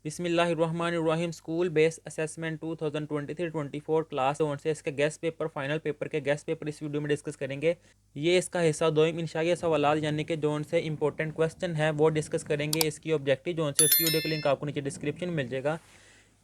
بسم اللہ الرحمن الرحیم اسکول بیس اسیسمنٹ 2023-24 کلاس ون سے اس کے گیسٹ پیپر فائنل پیپر کے گیسٹ پیپر اس ویڈیو میں ڈسکس کریں گے۔ یہ اس کا حصہ دوئم انشائی سوالات یعنی کہ جو ان سے امپورٹنٹ کوسچن ہے وہ ڈسکس کریں گے۔ اس کی آبجیکٹیو جو ان سے اس کی ویڈیو کا لنک آپ کو نیچے ڈسکرپشن میں مل جائے گا۔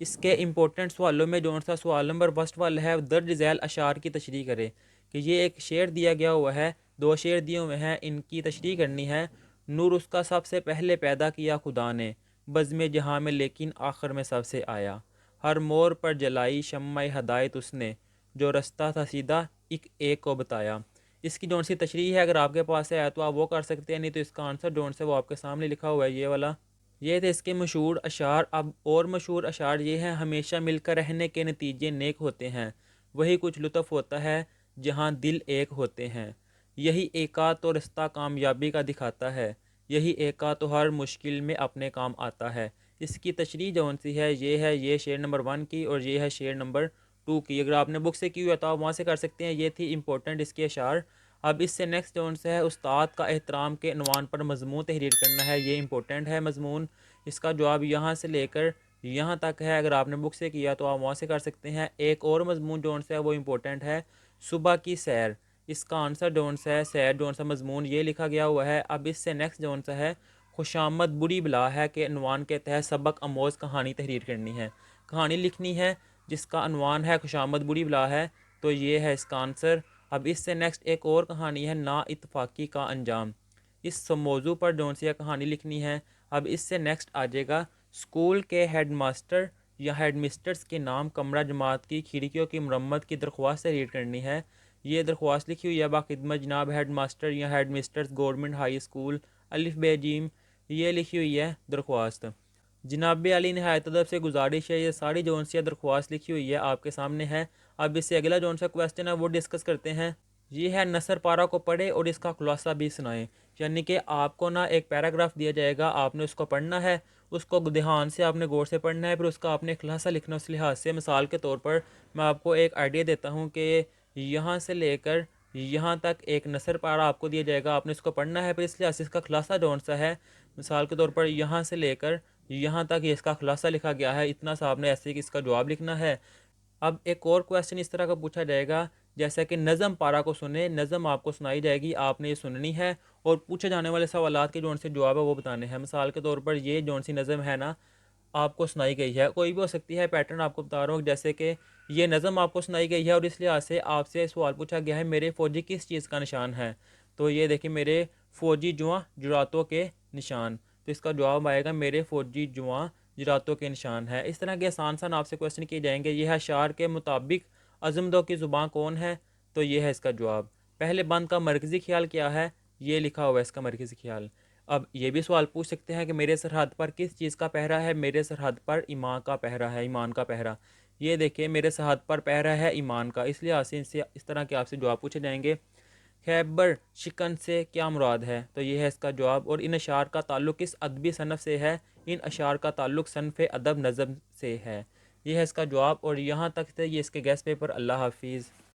اس کے امپورٹنٹ سوالوں میں جو سا سوال نمبر فرسٹ والا ہے درج ذیل اشعار کی تشریح کرے کہ یہ ایک شعر دیا گیا ہوا ہے، دو شعر دیے ہوئے ہیں، ان کی تشریح کرنی ہے۔ نور اس کا سب سے پہلے پیدا کیا خدا نے، بزم جہاں میں لیکن آخر میں سب سے آیا۔ ہر مور پر جلائی شمع ہدایت اس نے، جو رستہ تھا سیدھا ایک کو بتایا۔ اس کی جون سی تشریح ہے، اگر آپ کے پاس ہے تو آپ وہ کر سکتے ہیں، نہیں تو اس کا آنسر جون سے وہ آپ کے سامنے لکھا ہوا ہے یہ والا۔ یہ تھے اس کے مشہور اشعار۔ اب اور مشہور اشعار یہ ہیں: ہمیشہ مل کر رہنے کے نتیجے نیک ہوتے ہیں، وہی کچھ لطف ہوتا ہے جہاں دل ایک ہوتے ہیں، یہی ایکا تو رستہ کامیابی کا دکھاتا ہے، یہی ایکا تو ہر مشکل میں اپنے کام آتا ہے۔ اس کی تشریح جون سی ہے یہ شعر نمبر 1 کی اور یہ ہے شعر نمبر 2 کی۔ اگر آپ نے بک سے کی ہوئی ہے تو آپ وہاں سے کر سکتے ہیں۔ یہ تھی امپورٹنٹ اس کے اشعار۔ اب اس سے نیکسٹ جون سے ہے استاد کا احترام کے عنوان پر مضمون تحریر کرنا ہے۔ یہ امپورٹنٹ ہے مضمون۔ اس کا جواب یہاں سے لے کر یہاں تک ہے، اگر آپ نے بک سے کیا تو آپ وہاں سے کر سکتے ہیں۔ ایک اور مضمون جون سے ہے وہ امپورٹنٹ ہے، صبح کی سیر۔ اس کا آنسر جون سا ہے سیر جون سا مضمون یہ لکھا گیا ہوا ہے۔ اب اس سے نیکسٹ جون سا ہے خوشامد بری بلا ہے کے عنوان کے تحت سبق آموز کہانی تحریر کرنی ہے، کہانی لکھنی ہے جس کا عنوان ہے خوشامد بری بلا ہے، تو یہ ہے اس کا آنسر۔ اب اس سے نیکسٹ ایک اور کہانی ہے نا اتفاقی کا انجام۔ اس موضوع پر جون سی کہانی لکھنی ہے۔ اب اس سے نیکسٹ آ جائے گا اسکول کے ہیڈ ماسٹر یا ہیڈ مسٹرز کے نام کمرہ جماعت کی کھڑکیوں کی مرمت کی درخواست تحریر کرنی ہے۔ یہ درخواست لکھی ہوئی ہے باخدمت جناب ہیڈ ماسٹر یا head mistress government high school الف بے جیم، یہ لکھی ہوئی ہے درخواست۔ جناب علی نہایت ادب سے گزارش ہے، یہ ساری جون سی درخواست لکھی ہوئی ہے آپ کے سامنے ہے۔ اب اس سے اگلا جون سا کویسچن ہے وہ ڈسکس کرتے ہیں۔ یہ ہے نثر پارہ کو پڑھے اور اس کا خلاصہ بھی سنائیں، یعنی کہ آپ کو نا ایک پیراگراف دیا جائے گا، آپ نے اس کو پڑھنا ہے، اس کو دھیان سے آپ نے غور سے پڑھنا ہے، پھر اس کا آپ نے خلاصہ لکھنا اس لحاظ سے۔ مثال کے طور پر میں آپ کو ایک آئیڈیا دیتا ہوں کہ یہاں سے لے کر یہاں تک ایک نثر پارہ آپ کو دیا جائے گا، آپ نے اس کو پڑھنا ہے، پھر اس لحاظ سے اس کا خلاصہ جون سا ہے۔ مثال کے طور پر یہاں سے لے کر یہاں تک یہ اس کا خلاصہ لکھا گیا ہے، اتنا سا آپ نے ایسے کہ اس کا جواب لکھنا ہے۔ اب ایک اور کویسچن اس طرح کا پوچھا جائے گا جیسا کہ نظم پارہ کو سنیں، نظم آپ کو سنائی جائے گی، آپ نے یہ سننی ہے اور پوچھے جانے والے سوالات کے جون سے جواب ہے وہ بتانے ہیں۔ مثال کے طور پر یہ جون سی نظم ہے نا آپ کو سنائی گئی ہے، کوئی بھی ہو سکتی ہے، پیٹرن آپ کو بتا رہا ہوں، جیسے کہ یہ نظم آپ کو سنائی گئی ہے اور اس لحاظ سے آپ سے سوال پوچھا گیا ہے میرے فوجی کس چیز کا نشان ہے، تو یہ دیکھیں میرے فوجی جواں جراتوں کے نشان، تو اس کا جواب آئے گا میرے فوجی جواں جراتوں کے نشان ہے۔ اس طرح کے آسان سان آپ سے کویسچن کیے جائیں گے۔ یہ ہے اشعار کے مطابق عظمدوں کی زباں کون ہے، تو یہ ہے اس کا جواب۔ پہلے بند کا مرکزی خیال کیا ہے، یہ لکھا ہوا ہے اس کا مرکزی خیال۔ اب یہ بھی سوال پوچھ سکتے ہیں کہ میرے سرحد پر کس چیز کا پہرا ہے، میرے سرحد پر ایمان کا پہرا ہے، ایمان کا پہرا۔ یہ دیکھیں میرے سرحد پر پہرا ہے ایمان کا، اس لحاظ سے اس طرح کے آپ سے جواب پوچھے جائیں گے۔ خیبر شکن سے کیا مراد ہے، تو یہ ہے اس کا جواب۔ اور ان اشعار کا تعلق کس ادبی صنف سے ہے، ان اشعار کا تعلق صنف ادب نظم سے ہے، یہ ہے اس کا جواب۔ اور یہاں تک تھے یہ اس کے گیسٹ پیپر۔ اللہ حافظ۔